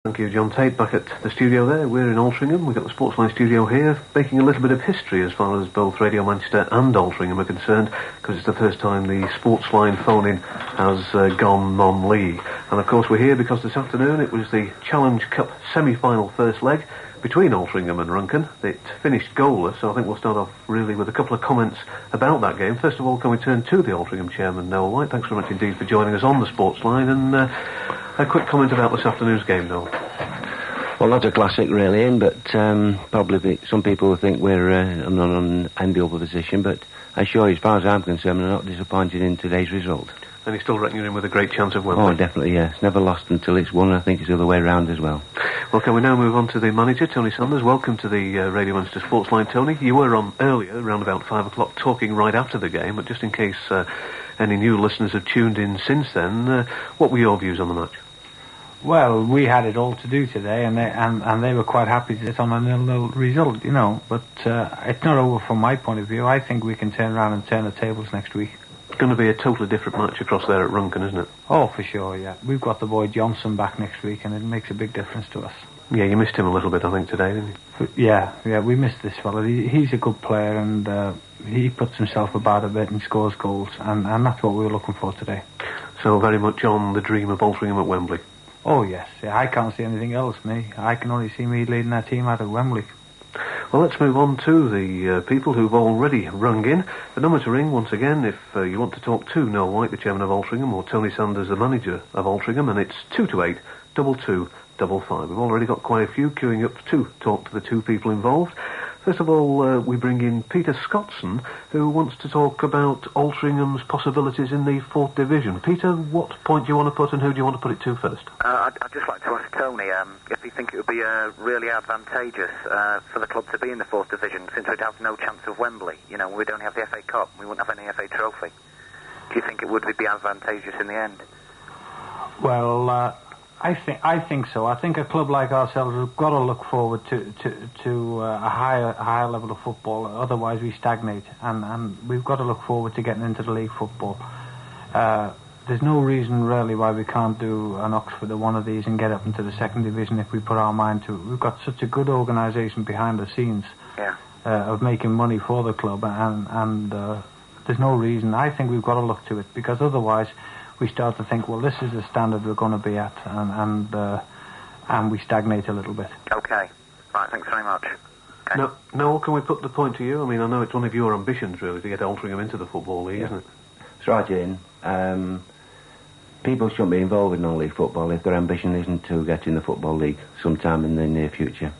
Thank you, John Tate, back at the studio there. We're in Altrincham. We've got the Sportsline studio here, making a little bit of history as far as both Radio Manchester and Altrincham are concerned, because it's the first time the Sportsline phone-in has gone non-league. And of course we're here because this afternoon it was the Challenge Cup semi-final first leg between Altrincham and Runcorn. It finished goalless, so I think we'll start off really with a couple of comments about that game. First of all, can we turn to the Altrincham chairman, Noel White? Thanks very much indeed for joining us on the Sportsline, and a quick comment about this afternoon's game, Noel. Well, not a classic really, but probably some people will think we're in an unenviable position, but I assure you, as far as I'm concerned, I'm not disappointed in today's result. And you still reckon you're in with a great chance of winning? Oh, definitely, yes. Never lost until it's won. I think it's the other way around as well. Well, can we now move on to the manager, Tony Sanders? Welcome to the Radio Manchester Sportsline, Tony. You were on earlier, around about 5 o'clock, talking right after the game, but just in case any new listeners have tuned in since then, what were your views on the match? Well, we had it all to do today, and they were quite happy to sit on a 0-0 result, you know. But it's not over from my point of view. I think we can turn around and turn the tables next week. It's going to be a totally different match across there at Runcorn, isn't it? Oh, for sure, yeah. We've got the boy Johnson back next week, and it makes a big difference to us. Yeah, you missed him a little bit, I think, today, didn't you? Yeah, we missed this fella. He's a good player, and he puts himself about a bit and scores goals, and that's what we were looking for today. So very much on the dream of Altrincham at Wembley. Oh, yes. Yeah, I can't see anything else, me. I can only see me leading that team out of Wembley. Well, let's move on to the people who've already rung in. The number to ring, once again, if you want to talk to Noel White, the chairman of Altrincham, or Tony Sanders, the manager of Altrincham, and it's 228 2255. We've already got quite a few queuing up to talk to the two people involved. First of all, we bring in Peter Scottson, who wants to talk about Altrincham's possibilities in the 4th Division. Peter, what point do you want to put, and who do you want to put it to first? I'd just like to ask Tony if you think it would be really advantageous for the club to be in the 4th Division, since we'd have no chance of Wembley. You know, we don't have the FA Cup, we wouldn't have any FA Trophy. Do you think it would be advantageous in the end? Well, I think so. I think a club like ourselves has got to look forward to a higher level of football. Otherwise, we stagnate, and we've got to look forward to getting into the league football. There's no reason really why we can't do an Oxford or one of these and get up into the 2nd Division if we put our mind to it. We've got such a good organisation behind the scenes of making money for the club, and there's no reason. I think we've got to look to it, because otherwise we start to think, well, this is the standard we're going to be at, and we stagnate a little bit. Okay. Right, thanks very much. Okay. No, Noel, can we put the point to you? I mean, I know it's one of your ambitions, really, to get Altrincham into the Football League, isn't it? That's right, Ian. People shouldn't be involved in non-league football if their ambition isn't to get in the Football League sometime in the near future.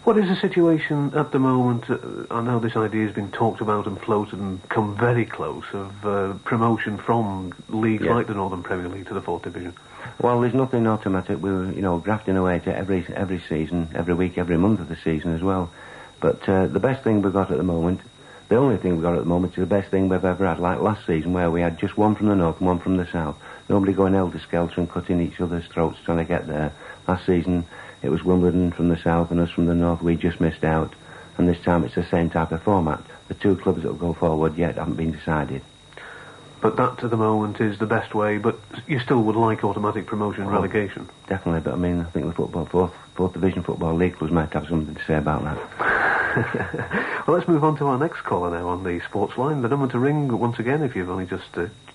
What is the situation at the moment? I know this idea has been talked about and floated and come very close of promotion from leagues like the Northern Premier League to the 4th Division. Well, there's nothing automatic. We're grafting away to every season, every week, every month of the season as well. But the best thing we've got at the moment, the only thing we've got at the moment, is the best thing we've ever had, like last season, where we had just one from the north and one from the south. Nobody going helter-skelter and cutting each other's throats trying to get there. Last season, it was Wimbledon from the south and us from the north. We just missed out. And this time it's the same type of format. The two clubs that will go forward yet haven't been decided. But that, to the moment, is the best way, but you still would like automatic promotion and relegation? Definitely, but I mean, I think the fourth Division Football League clubs might have something to say about that. Well, let's move on to our next caller now on the sports line. The number to ring, once again, if you've only just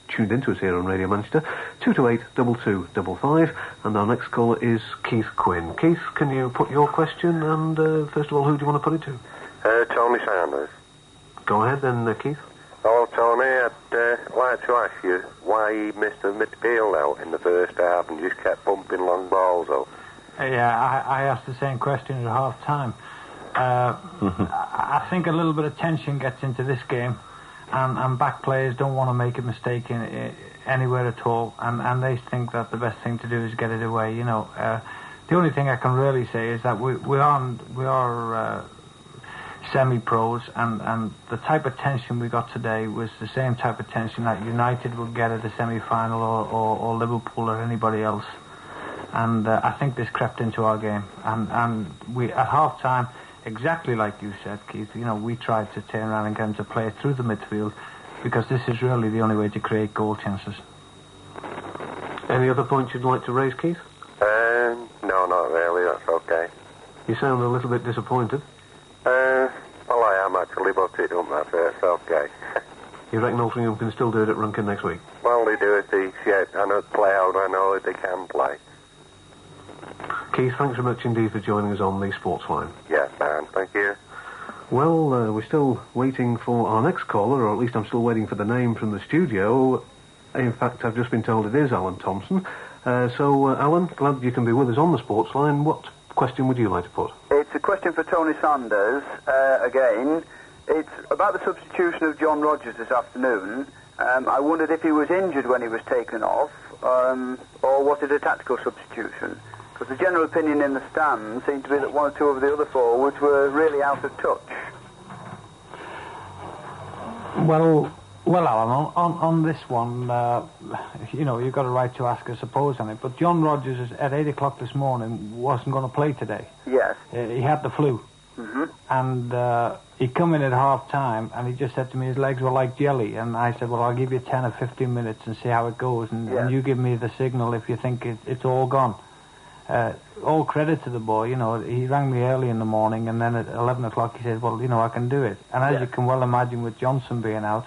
tuned into us here on Radio Manchester, 228 2255, and our next caller is Keith Quinn. Keith, can you put your question, and first of all, who do you want to put it to? Tony Sanders. Go ahead then, Keith. Oh, Tony, I'd like to ask you why he missed the midfield out in the first half and just kept pumping long balls up. Yeah, I asked the same question at half-time. I think a little bit of tension gets into this game, and back players don't want to make a mistake anywhere at all, and they think that the best thing to do is get it away. You know, the only thing I can really say is that we are semi-pros, and the type of tension we got today was the same type of tension that United would get at the semi-final or Liverpool or anybody else. And I think this crept into our game, and we at half-time, exactly like you said, Keith, you know, we tried to turn around and get them to play through the midfield, because this is really the only way to create goal chances. Any other points you'd like to raise, Keith? No, No, not really. That's okay. You sound a little bit disappointed. Well, I am actually, but it don't matter. It's okay. You reckon Altrincham can still do it at Runcorn next week? Well, they do it each year. I know play out. I know they can play. Keith, thanks very much indeed for joining us on the Sports Line. Yes, man. Thank you. Well, we're still waiting for our next caller, or at least I'm still waiting for the name from the studio. In fact, I've just been told it is Alan Thompson. Alan, glad you can be with us on the Sports Line. What question would you like to put? It's a question for Tony Sanders, again. It's about the substitution of John Rogers this afternoon. I wondered if he was injured when he was taken off, or was it a tactical substitution? Because the general opinion in the stand seemed to be that one or two of the other forwards were really out of touch. Well, Alan, on this one, you've got a right to ask, I suppose, on it. But John Rogers, at 8 o'clock this morning, wasn't going to play today. Yes. He had the flu. Mm-hmm. And he come in at half-time, and he just said to me his legs were like jelly. And I said, well, I'll give you 10 or 15 minutes and see how it goes. And you give me the signal if you think it's all gone. All credit to the boy, he rang me early in the morning, and then at 11 o'clock he said, well, I can do it. And as you can well imagine, with Johnson being out,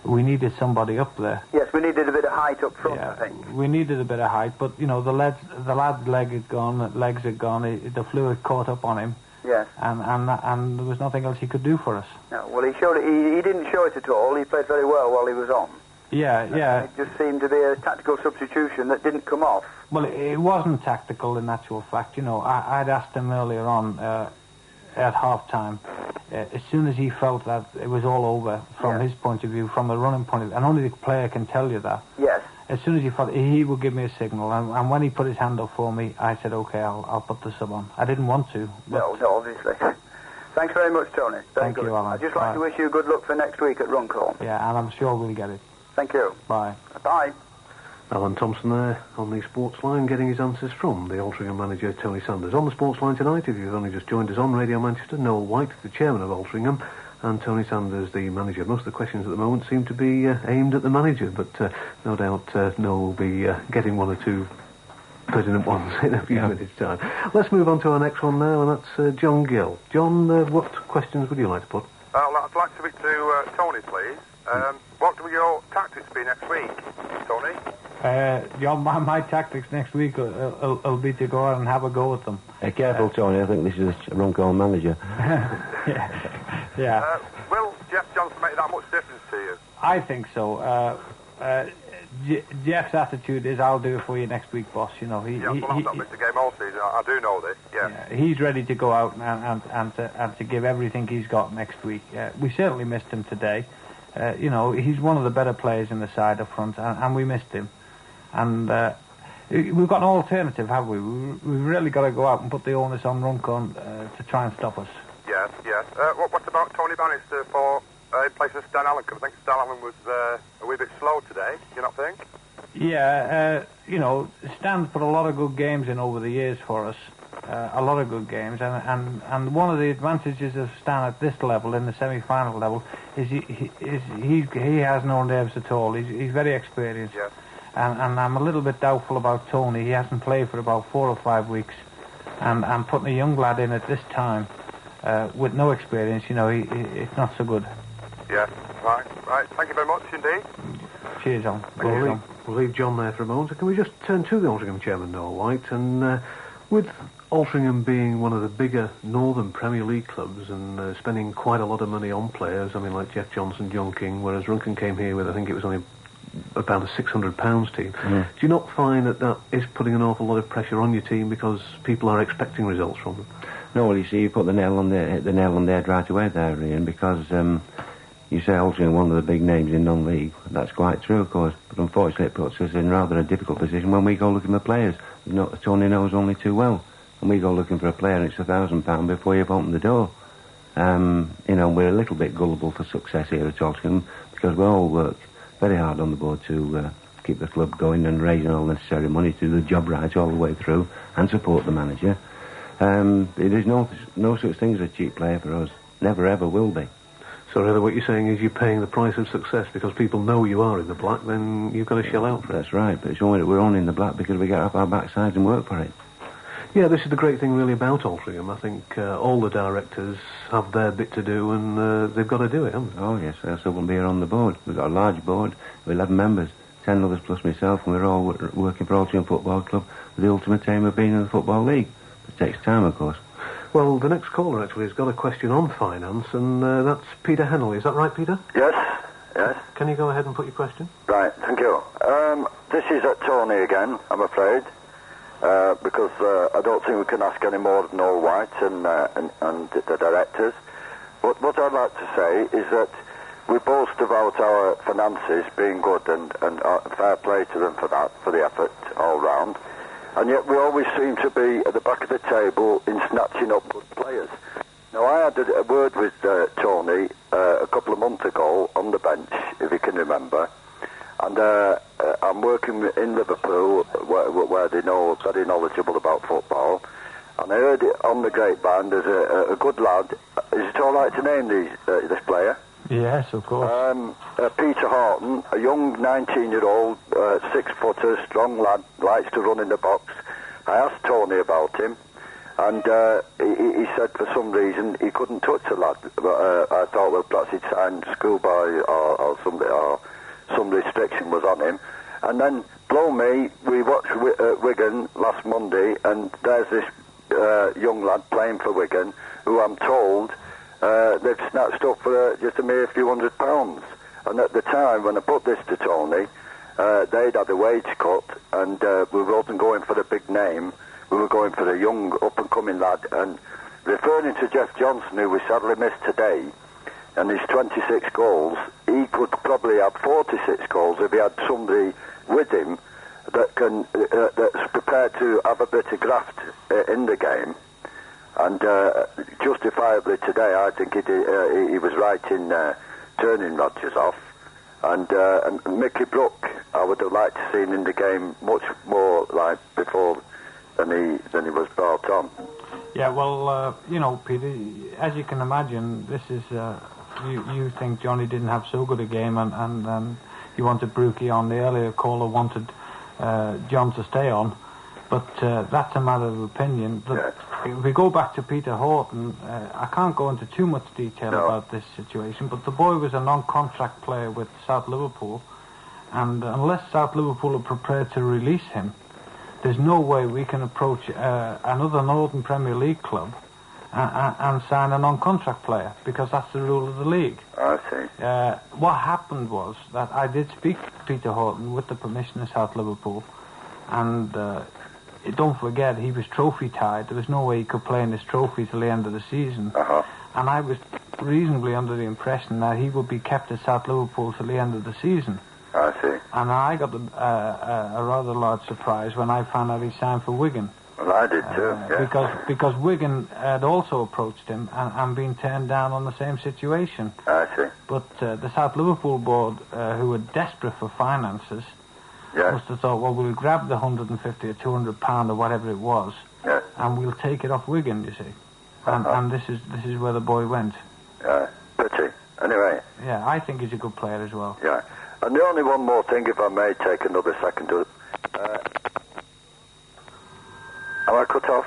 we needed somebody up there. Yes, we needed a bit of height up front, I think. We needed a bit of height, but, the lad's legs had gone, the flu had caught up on him. Yes. And there was nothing else he could do for us. No, well, he showed it. He didn't show it at all. He played very well while he was on. Yeah. It just seemed to be a tactical substitution that didn't come off. Well, it wasn't tactical in actual fact. I'd asked him earlier on at half-time, as soon as he felt that it was all over from his point of view, from the running point of view, and only the player can tell you that. Yes. As soon as he felt, he would give me a signal, and when he put his hand up for me, I said, okay, I'll put the sub on. I didn't want to. No, obviously. Thanks very much, Tony. Thank you, Alan. I'd just like to wish you good luck for next week at Runcorn. Yeah, and I'm sure we'll get it. Thank you. Bye. Bye. Alan Thompson there on the Sports Line, getting his answers from the Altrincham manager, Tony Sanders. On the Sports Line tonight, if you've only just joined us on Radio Manchester, Noel White, the chairman of Altrincham, and Tony Sanders, the manager. Most of the questions at the moment seem to be aimed at the manager, but no doubt Noel will be getting one or two pertinent ones in a few minutes' time. Let's move on to our next one now, and that's John Gill. John, what questions would you like to put? I'd like to speak to Tony, please. What will your tactics be next week, Tony? John, my tactics next week will be to go out and have a go at them. Careful, Tony. I think this is a Runcorn manager. Yeah. Will Jeff Johnson make that much difference to you? I think so. Jeff's attitude is, I'll do it for you next week, boss. I've not missed a game all season. I do know this, yeah. He's ready to go out and to give everything he's got next week. We certainly missed him today. He's one of the better players in the side up front, and we missed him. And we've got an alternative, have we? We've really got to go out and put the onus on Runcorn to try and stop us. Yes. What about Tony Bannister for in place of Stan Allen? Because I think Stan Allen was a wee bit slow today. Do you not think? Yeah, Stan's put a lot of good games in over the years for us. A lot of good games, and one of the advantages of Stan at this level, in the semi-final level, is he has no nerves at all. He's very experienced. Yes. And I'm a little bit doubtful about Tony. He hasn't played for about 4 or 5 weeks, and I'm putting a young lad in at this time with no experience. It's not so good. Yeah, right. Thank you very much indeed. Cheers, John. We'll leave John there for a moment. Can we just turn to the Altrincham chairman, Noel White, and with Altrincham being one of the bigger Northern Premier League clubs and spending quite a lot of money on players, like Jeff Johnson, John King, whereas Runcorn came here with, I think it was only about a £600 team. Do you not find that is putting an awful lot of pressure on your team because people are expecting results from them? No, well, you see, you put the nail on the head right away there, Ian, because you say Altrincham, one of the big names in non-league. That's quite true, of course, but unfortunately it puts us in rather a difficult position when we go looking for players. Tony knows only too well. When we go looking for a player, it's £1,000 before you've opened the door. We're a little bit gullible for success here at Altrincham because we all work very hard on the board to keep the club going and raising all necessary money to do the job right all the way through and support the manager. There's no such thing as a cheap player for us. Never ever will be. So rather what you're saying is you're paying the price of success because people know you are in the black, then you've got to shell out for it. That's right, but we're only in the black because we get up our backsides and work for it. Yeah, this is the great thing really about Altrincham. I think all the directors have their bit to do, and they've got to do it, haven't they? Oh, yes, else they wouldn't be here on the board. We've got a large board with 11 members, 10 others plus myself, and we're all working for Altrincham Football Club with the ultimate aim of being in the Football League. It takes time, of course. Well, the next caller actually has got a question on finance, and that's Peter Hennelly. Is that right, Peter? Yes, yes. Can you go ahead and put your question? Right, thank you. This is at Tony again, I'm afraid, because I don't think we can ask any more than All White and the directors. But what I'd like to say is that we boast about our finances being good and fair play to them for that, for the effort all round. And yet we always seem to be at the back of the table in snatching up good players. Now, I had a word with Tony a couple of months ago on the bench, if you can remember. And I'm working in Liverpool, where they know very knowledgeable about football. And I heard it on the grapevine. There's a good lad. Is it all right to name this player? Yes, of course. Peter Horton, a young 19-year-old, 6-footer, strong lad, likes to run in the box. I asked Tony about him, and he said for some reason he couldn't touch the lad. I thought, well, perhaps he'd signed schoolboy or some restriction was on him. And then, blow me, we watched Wigan last Monday, and there's this young lad playing for Wigan, who I'm told they've snatched up for just a mere few £100. And at the time, when I put this to Tony, they'd had a wage cut, and we wasn't going for a big name. We were going for a young, up-and-coming lad. And referring to Jeff Johnson, who we sadly missed today, and his 26 goals, he could probably have 46 goals if he had somebody with him that's prepared to have a bit of graft in the game. And justifiably today, I think he was right in turning Rodgers off. And Mickey Brook, I would have liked to see him in the game much more like before than he was brought on. Yeah, well, Peter, as you can imagine, this is you think Johnny didn't have so good a game, and you wanted Brookie on. The earlier caller wanted John to stay on. But that's a matter of opinion. But if we go back to Peter Horton, I can't go into too much detail about this situation, but the boy was a non-contract player with South Liverpool, and unless South Liverpool are prepared to release him, there's no way we can approach another Northern Premier League club and sign a non-contract player, because that's the rule of the league. I see. What happened was that I did speak to Peter Horton with the permission of South Liverpool, and don't forget, he was trophy tied. There was no way he could play in this trophy till the end of the season. Uh-huh. And I was reasonably under the impression that he would be kept at South Liverpool till the end of the season. I see. And I got a rather large surprise when I found out he signed for Wigan. Well, I did too, yeah. Because Wigan had also approached him and been turned down on the same situation. I see. But the South Liverpool board, who were desperate for finances, must have thought, well, we'll grab the £150 or £200 or whatever it was, and we'll take it off Wigan, you see. And this is where the boy went. Yeah, pity. Anyway. Yeah, I think he's a good player as well. Yeah. And the only one more thing, if I may take another second to... am I cut off?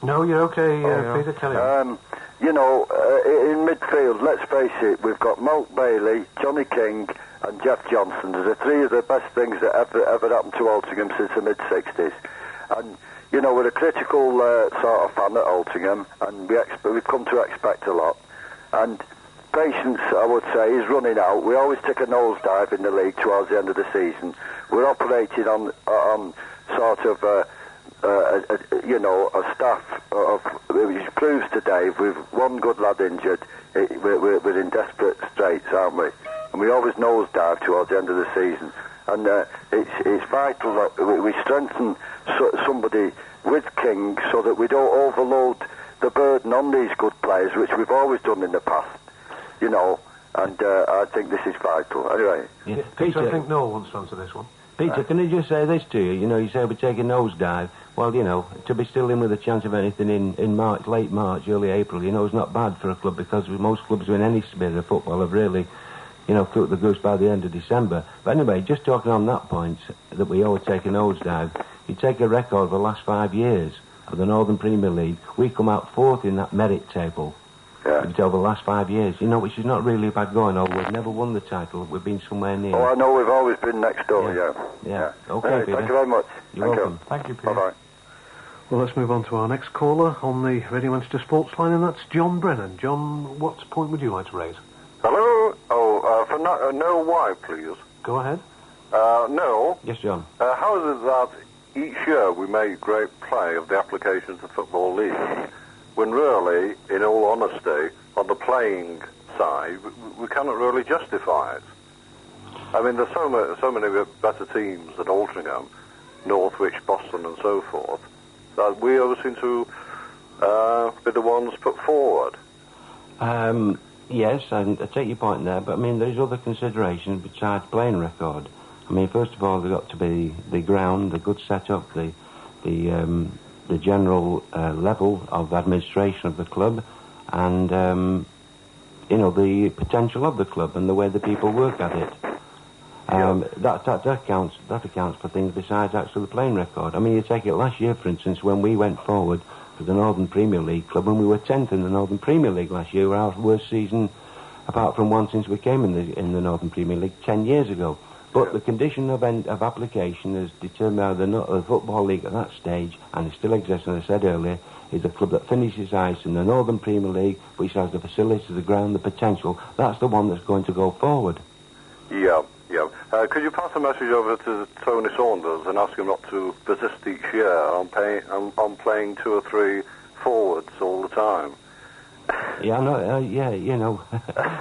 No, you're okay, Peter. Carry on. In midfield, let's face it, we've got Malk Bailey, Johnny King, and Jeff Johnson. They're the three of the best things that ever happened to Altrincham since the mid-60s. And, we're a critical sort of fan at Altrincham, and we've come to expect a lot. And patience, I would say, is running out. We always take a nosedive in the league towards the end of the season. We're operating on sort of... a staff of, which proves today, with one good lad injured, we're in desperate straits, aren't we? And we always nosedive towards the end of the season. And it's vital that we strengthen somebody with King so that we don't overload the burden on these good players, which we've always done in the past, and I think this is vital. Anyway. Yeah. Peter, I think Noel wants to answer this one. Peter, can I just say this to you? You say we're taking nosedive. Well, to be still in with a chance of anything in March, late March, early April, is not bad for a club, because most clubs who in any bit of football have really, cooked the goose by the end of December. But anyway, just talking on that point, that we always take a nosedive, you take a record of the last 5 years, of the Northern Premier League. We come out fourth in that merit table. Yeah. Over the last 5 years, which is not really bad going. We've never won the title. We've been somewhere near. Oh, I know. We've always been next door. Yeah. Okay, Anyway, Peter. thank you very much. You're welcome. Thank you, Peter. Bye-bye. Well, let's move on to our next caller on the Radio Manchester Sports Line, and that's John Brennan. John, what point would you like to raise? Hello? For Noel White, please. Go ahead. Noel? Yes, John. How is it that each year we make great play of the application to Football League, when really, in all honesty, on the playing side, we cannot really justify it? I mean, there's so many better teams than Altrincham, Northwich, Boston, and so forth, that we always seem to be the ones put forward. Yes, I take your point there, but I mean, there's other considerations besides playing record. I mean, first of all, there's got to be the ground, the good setup, the general level of administration of the club, and the potential of the club and the way the people work at it. That accounts for things besides actually the playing record. I mean, you take it last year, for instance, when we went forward for the Northern Premier League club, when we were 10th in the Northern Premier League last year, our worst season, apart from one since we came in the Northern Premier League 10 years ago. But the condition of application is determined by the Football League at that stage, and it still exists, as I said earlier, is a club that finishes highest in the Northern Premier League, which has the facilities, the ground, the potential. That's the one that's going to go forward. Yeah. Could you pass a message over to Tony Saunders and ask him not to persist each year on playing 2 or 3 forwards all the time? Yeah, no,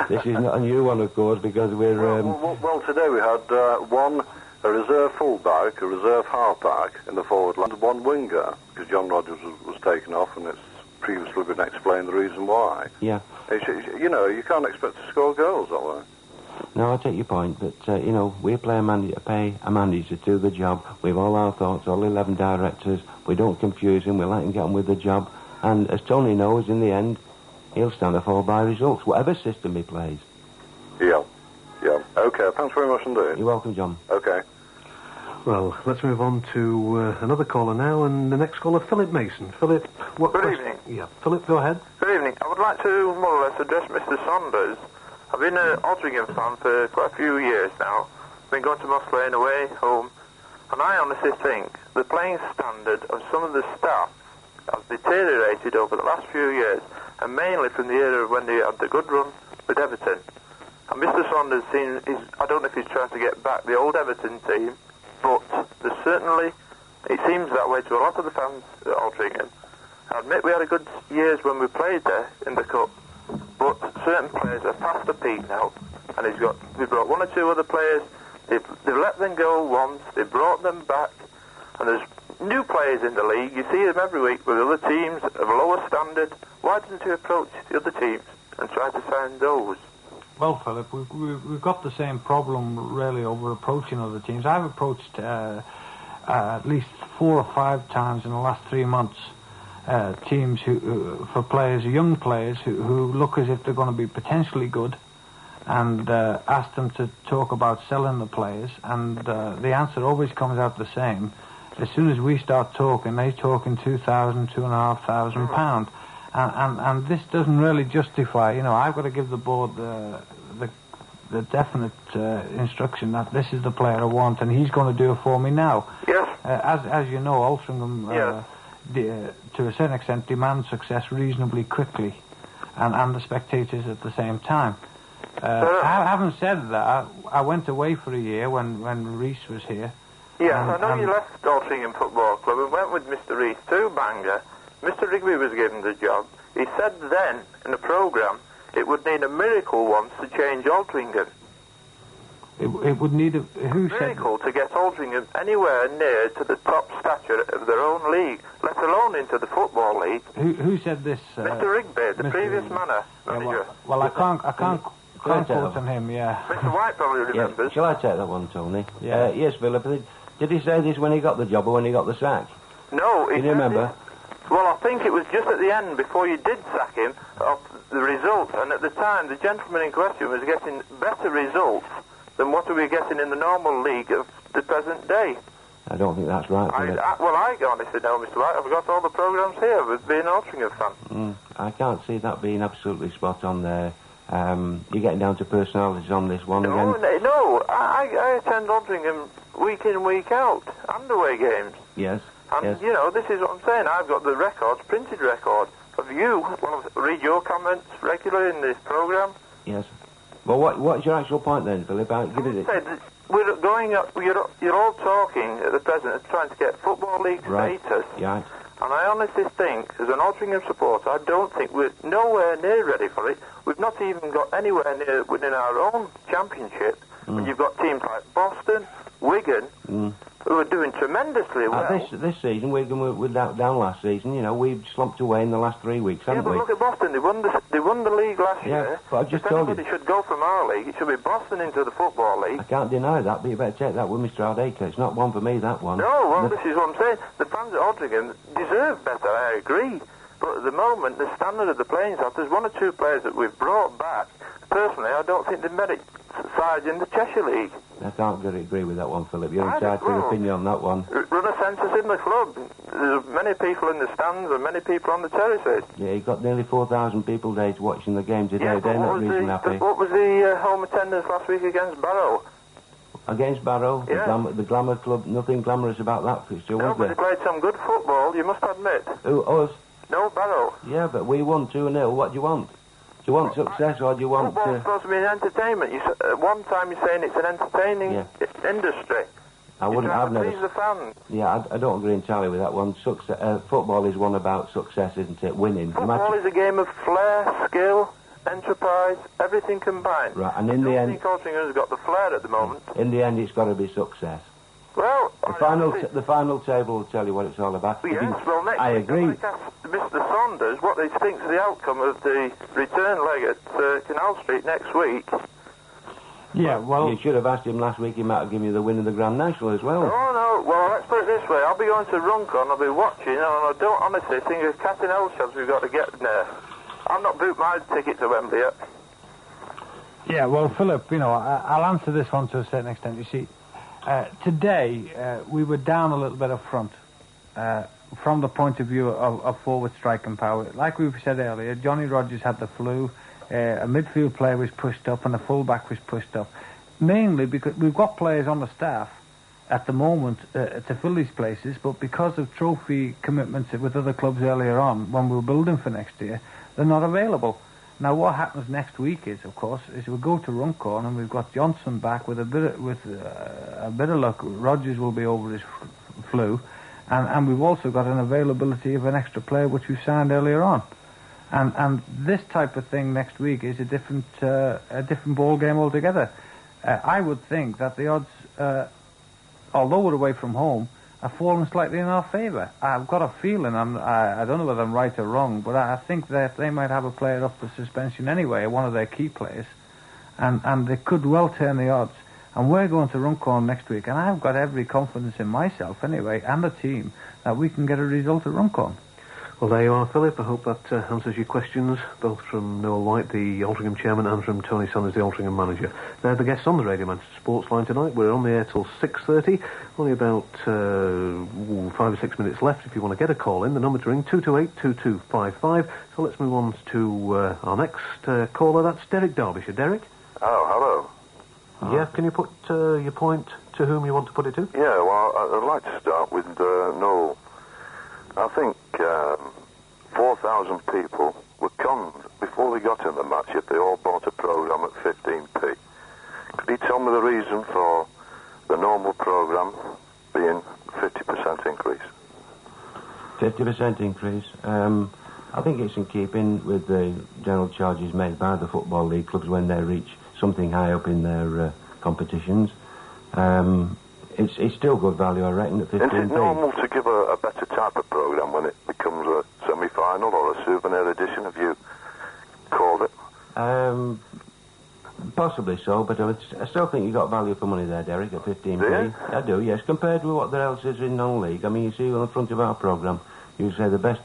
this is not a new one, of course, because we're... Well, today we had a reserve full-back, a reserve half-back in the forward line, and 1 winger, because John Rogers was taken off, and it's previously been explained the reason why. Yeah. You can't expect to score goals that way. No, I take your point, but, we pay a manager to do the job. We have all our thoughts, all 11 directors. We don't confuse him. We let him get on with the job. And as Tony knows, in the end, he'll stand or fall by results, whatever system he plays. Yeah. Okay, thanks very much indeed. You're welcome, John. Okay. Well, let's move on to another caller now, and the next caller, Philip Mason. Philip, Good evening. Yeah, Philip, go ahead. Good evening. I would like to more or less address Mr. Saunders. I've been an Altrincham fan for quite a few years now. I've been going to Moss Lane away, home, and I honestly think the playing standard of some of the staff has deteriorated over the last few years, and mainly from the era when they had the good run with Everton. And Mr. Saunders I don't know if he's trying to get back the old Everton team, but it seems that way to a lot of the fans at Altrincham. I admit we had a good years when we played there in the Cup, but certain players are past the peak now, and we brought 1 or 2 other players, they've let them go once, they've brought them back, and there's new players in the league. You see them every week with other teams of a lower standard. Why doesn't he approach the other teams and try to sign those? Well, Philip, we've got the same problem really over approaching other teams. I've approached at least 4 or 5 times in the last 3 months teams for players, young players who look as if they're going to be potentially good, and ask them to talk about selling the players, and the answer always comes out the same. As soon as we start talking, they talk in £2,000, £2,500, and this doesn't really justify. I've got to give the board the definite instruction that this is the player I want, and he's going to do it for me now. Yes. As you know, Altrincham, to a certain extent, demand success reasonably quickly, and the spectators at the same time. Having said that, I went away for a year when Reese was here. Yes, I know you left Altrincham Football Club and went with Mr. Reese to Bangor. Mr. Rigby was given the job. He said then, in the programme, it would need a miracle once to change Altrincham. It would need a miracle to get Altrincham anywhere near to the top stature of their own league, let alone into the Football League. Who said this? Mr. Rigby, the previous manager. Well, I can't quote on him, yeah. Mr. White probably remembers. Shall I take that one, Tony? Yeah. Yes, Philip. Did he say this when he got the job or when he got the sack? No. Can you remember? Well, I think it was just at the end, before you did sack him, of the results. And at the time, the gentleman in question was getting better results than what we were getting in the normal league of the present day. I don't think that's right. I honestly know, Mr. White. I've got all the programmes here with being an Altrincham fan. I can't see that being absolutely spot on there. You're getting down to personalities on this one again. No, I attend Altrincham week in, week out, and away games. Yes. And, yes. This is what I'm saying. I've got the records, printed record, of you. Well, I read your comments regularly in this programme. Yes. Well, what's your actual point then, Philip? We're going up, you're all talking at the present of trying to get Football League status. Right. And I honestly think, as an Altrincham supporter, I don't think we're nowhere near ready for it. We've not even got anywhere near within our own championship. When you've got teams like Boston, Wigan, who are doing tremendously well. This season, Wigan were down last season. We've slumped away in the last 3 weeks, haven't we? Yeah, but look at Boston. They won the league last year. But I just told you. If anybody should go from our league, it should be Boston into the Football League. I can't deny that, but you better check that with Mr. Ardacre. It's not one for me, that one. No, well, this is what I'm saying. The fans at Altrincham deserve better, I agree. But at the moment, the standard of the playing staff, there's one or two players that we've brought back. Personally, I don't think they merit sides in the Cheshire League. I can't agree with that one, Philip. You're entitled to your opinion on that one. Run a census in the club. There's many people in the stands and many people on the terraces. Yeah, you've got nearly 4,000 people days watching the game today. They're not reason happy. What was the home attendance last week against Barrow? Against Barrow? Yeah. The Glamour Club, nothing glamorous about that fixture, was there? No, but they played some good football, you must admit. Who, us? No, Barrow. Yeah, but we won 2-0. What do you want? Do you want success or do you want... Football's supposed to be an entertainment. At one time you're saying it's an entertaining industry. I've never... please the fans. Yeah, I don't agree entirely with that one. Football is one about success, isn't it? Winning. Football is a game of flair, skill, enterprise, everything combined. Right, and in the end... I think Altringham's got the flair at the moment. In the end, it's got to be success. Well... The final table will tell you what it's all about. Yes, well, next I agree. week, I'd ask Mr. Saunders what he thinks of the outcome of the return leg at Canal Street next week. Yeah, well... You should have asked him last week. He might have given you the win of the Grand National as well. Oh, no. Well, let's put it this way. I'll be going to Runcorn. I'll be watching, and I don't honestly think of cat and hell shots we've got to get there. I've not booked my ticket to Wembley yet. Yeah, well, Philip, I'll answer this one to a certain extent. You see, today, we were down a little bit up front from the point of view of forward striking power. Like we've said earlier, Johnny Rogers had the flu, a midfield player was pushed up, and a full-back was pushed up. Mainly because we've got players on the staff at the moment to fill these places, but because of trophy commitments with other clubs earlier on, when we were building for next year, they're not available. Now, what happens next week is, of course, we go to Runcorn and we've got Johnson back with a bit of luck. Rogers will be over his flu, and we've also got an availability of an extra player which we signed earlier on, and this type of thing next week is a different ball game altogether. I would think that the odds, although we're away from home, have fallen slightly in our favour. I've got a feeling, I don't know whether I'm right or wrong, but I think that they might have a player up for suspension anyway, one of their key players, and they could well turn the odds. And we're going to Runcorn next week, and I've got every confidence in myself anyway, and the team, that we can get a result at Runcorn. Well, there you are, Philip. I hope that answers your questions, both from Noel White, the Altrincham chairman, and from Tony Saunders, the Altrincham manager. They're the guests on the Radio Manchester Sports Line tonight. We're on the air till 6:30. Only about 5 or 6 minutes left if you want to get a call in. The number to ring, 228-2255. So let's move on to our next caller. That's Derek Derbyshire. Derek? Oh, hello. Yeah, can you put your point to whom you want to put it to? Yeah, well, I'd like to start with Noel. I think 4,000 people were conned before they got in the match if they all bought a programme at 15p. Could you tell me the reason for the normal programme being 50% increase? 50% increase? I think it's in keeping with the general charges made by the Football League clubs when they reach something high up in their competitions. It's still good value, I reckon, at 15p. Is it normal to give a better type of programme when it becomes a semi-final or a souvenir edition, have you called it? Possibly so, but I still think you got value for money there, Derek, at 15p. Do you? I do, yes. Compared with what there else is in non-league. I mean, you see on the front of our programme, you say the best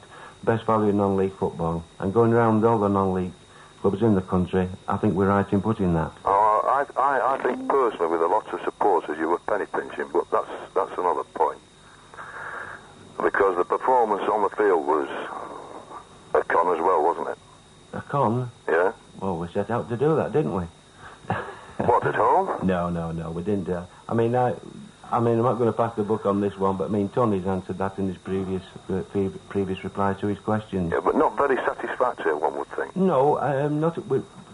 value in non-league football. And going around all the non-league clubs in the country, I think we're right in putting that. I think personally, with a lot of for supporters, you were penny pinching, but that's another point. Because the performance on the field was a con as well, wasn't it? A con? Yeah. Well, we set out to do that, didn't we? What, at home? No, we didn't. I'm not going to pass the book on this one, but Tony's answered that in his previous reply to his questions. Yeah, but not very satisfactory, one would think. No,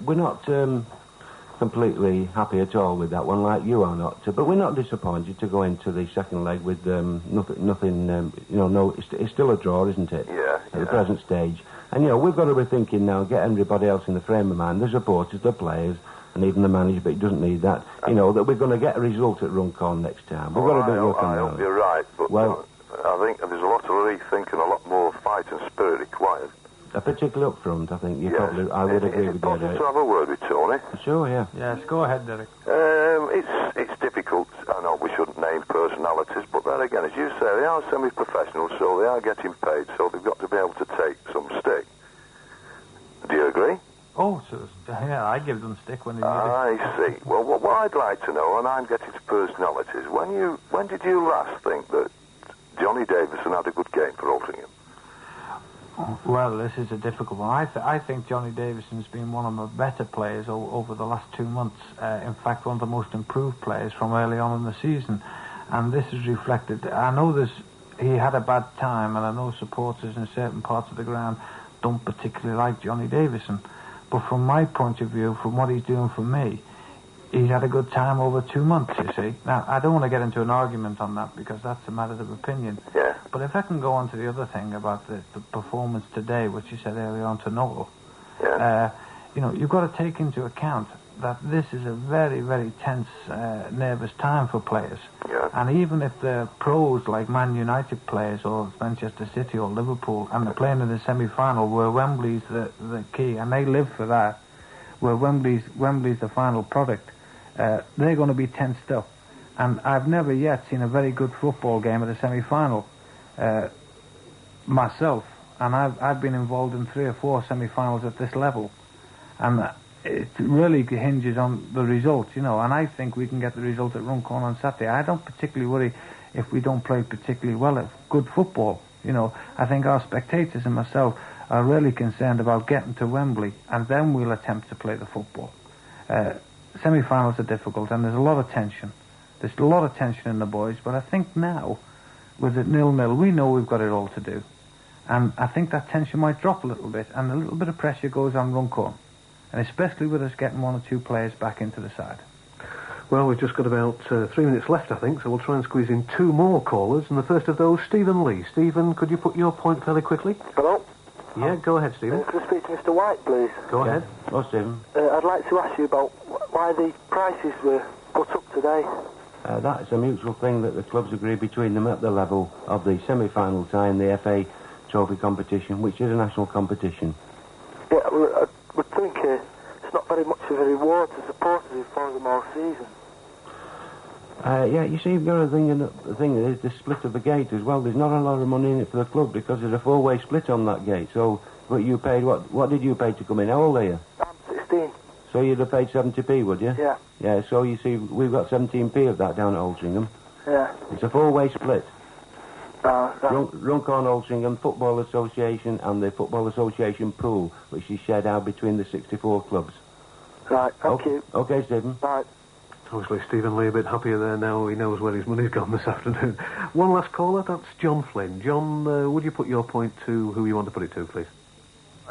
we're not completely happy at all with that one, like you are not. But we're not disappointed to go into the second leg with nothing. It's still a draw, isn't it? Yeah. At the present stage, and we've got to be thinking now, get everybody else in the frame of mind, the supporters, the players, and even the manager, but he doesn't need that. That we're going to get a result at Runcorn next time. We've got to be working on that. I hope you're right, but I think there's a lot of rethinking, a lot more fight and spirit required. Particularly up front, I think I would agree with you. Is it possible to have a word with Tony? Sure, yeah. Yes, go ahead, Derek. It's difficult. I know we shouldn't name personalities, but then again, as you say, they are semi-professionals, so they are getting paid, so they've got to be able to take some stick. Do you agree? Oh, so yeah, I give them stick when they need it. I see. Well, what I'd like to know, and I'm getting to personalities, when did you last think that Johnny Davison had a good game for Altrincham? Well, this is a difficult one. I think Johnny Davison's been one of my better players over the last 2 months. In fact, one of the most improved players from early on in the season. And this is reflected. I know he had a bad time, and I know supporters in certain parts of the ground don't particularly like Johnny Davison. But from my point of view, from what he's doing for me, he's had a good time over 2 months, you see. Now, I don't want to get into an argument on that because that's a matter of opinion. Yeah. But if I can go on to the other thing about the performance today, which you said earlier on to Noel, you've got to take into account that this is a very, very tense, nervous time for players. Yeah. And even if they're pros like Man United players or Manchester City or Liverpool, and they're playing in the semi-final where Wembley's the key, and they live for that, where Wembley's the final product, they're going to be tensed up. And I've never yet seen a very good football game at a semi-final myself. And I've been involved in 3 or 4 semi-finals at this level. And it really hinges on the result, and I think we can get the result at Runcorn on Saturday. I don't particularly worry if we don't play particularly well at good football. I think our spectators and myself are really concerned about getting to Wembley, and then we'll attempt to play the football. Semi-finals are difficult, and there's a lot of tension. There's a lot of tension in the boys, but I think now, with it 0-0, we know we've got it all to do. And I think that tension might drop a little bit, and a little bit of pressure goes on Runcorn. And especially with us getting 1 or 2 players back into the side. Well, we've just got about 3 minutes left, I think, so we'll try and squeeze in 2 more callers, and the first of those, Stephen Lee. Stephen, could you put your point fairly quickly? Hello? Yeah, go ahead, Stephen. Could I speak to Mr. White, please? Go ahead. Oh, Stephen. I'd like to ask you about why the prices were put up today. That's a mutual thing that the clubs agree between them at the level of the semi-final tie in the FA Trophy competition, which is a national competition. Yeah, I would think it's not very much of a reward to supporters who follow them all season. You see, you've got the thing is the split of the gate as well. There's not a lot of money in it for the club because there's a 4-way split on that gate. So, but you paid, what did you pay to come in? How old are you? I'm 16. So you'd have paid 70p, would you? Yeah. Yeah, so you see, we've got 17p of that down at Altrincham. Yeah. It's a 4-way split. Right. Runcorn Altrincham Football Association and the Football Association pool, which is shared out between the 64 clubs. Right, thank you. Okay, Stephen. Right. Obviously, Stephen Lee a bit happier there now. He knows where his money's gone this afternoon. One last caller, that's John Flynn. John, would you put your point to who you want to put it to, please?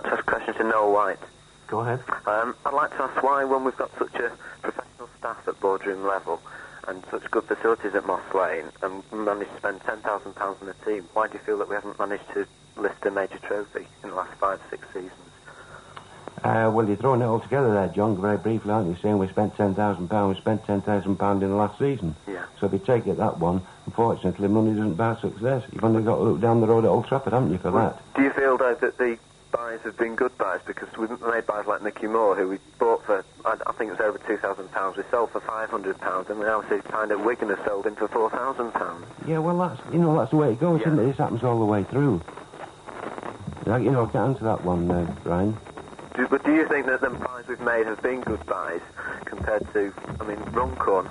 Just a question to Noel White. Go ahead. I'd like to ask why, when we've got such a professional staff at boardroom level and such good facilities at Moss Lane and managed to spend £10,000 on a team, why do you feel that we haven't managed to lift a major trophy in the last 5-6 seasons? Well, you're throwing it all together there, John, very briefly, aren't you? Saying we spent £10,000, we spent £10,000 in the last season. Yeah. So if you take it that one, unfortunately, money doesn't buy success. You've only got to look down the road at Old Trafford, haven't you, for that? Do you feel, though, that the buys have been good buys? Because we've made buys like Mickey Moore, who we bought for, I think it was over £2,000. We sold for £500, and we now see kind of Wigan has sold him for £4,000. Yeah, well, that's the way it goes, isn't it? This happens all the way through. I can't answer that one, Brian. But do you think that the buys we've made have been good buys compared to, Runcorn?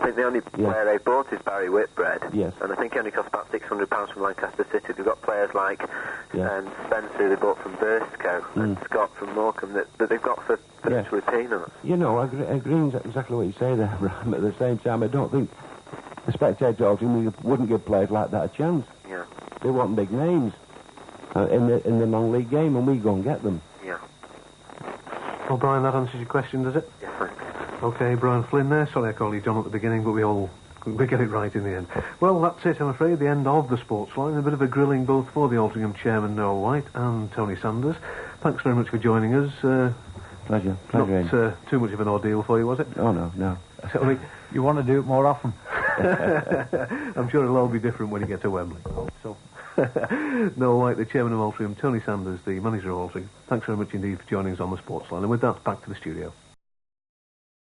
think the only player they bought is Barry Whitbread. Yes. And I think he only cost about £600 from Lancaster City. They've got players like Spencer, who they bought from Burstco, and Scott from Morecambe, that they've got for virtually peanuts. You know, I agree exactly what you say there, Ram. At the same time, I don't think the spectator ultimately wouldn't give players like that a chance. Yeah. They want big names in the non-league game, and we go and get them. Yeah. Well, Brian, that answers your question, does it? Yes, thanks. Okay, Brian Flynn there. Sorry I called you John at the beginning, but we get it right in the end. Well, that's it, I'm afraid, the end of the sports line. A bit of a grilling both for the Altrincham chairman, Noel White, and Tony Sanders. Thanks very much for joining us. Pleasure. Not too much of an ordeal for you, was it? Oh, no. Tony, you want to do it more often? I'm sure it'll all be different when you get to Wembley. So, Noel White, the chairman of Altrincham, Tony Sanders, the manager of Altrincham. Thanks very much indeed for joining us on the sports line. And with that, back to the studio.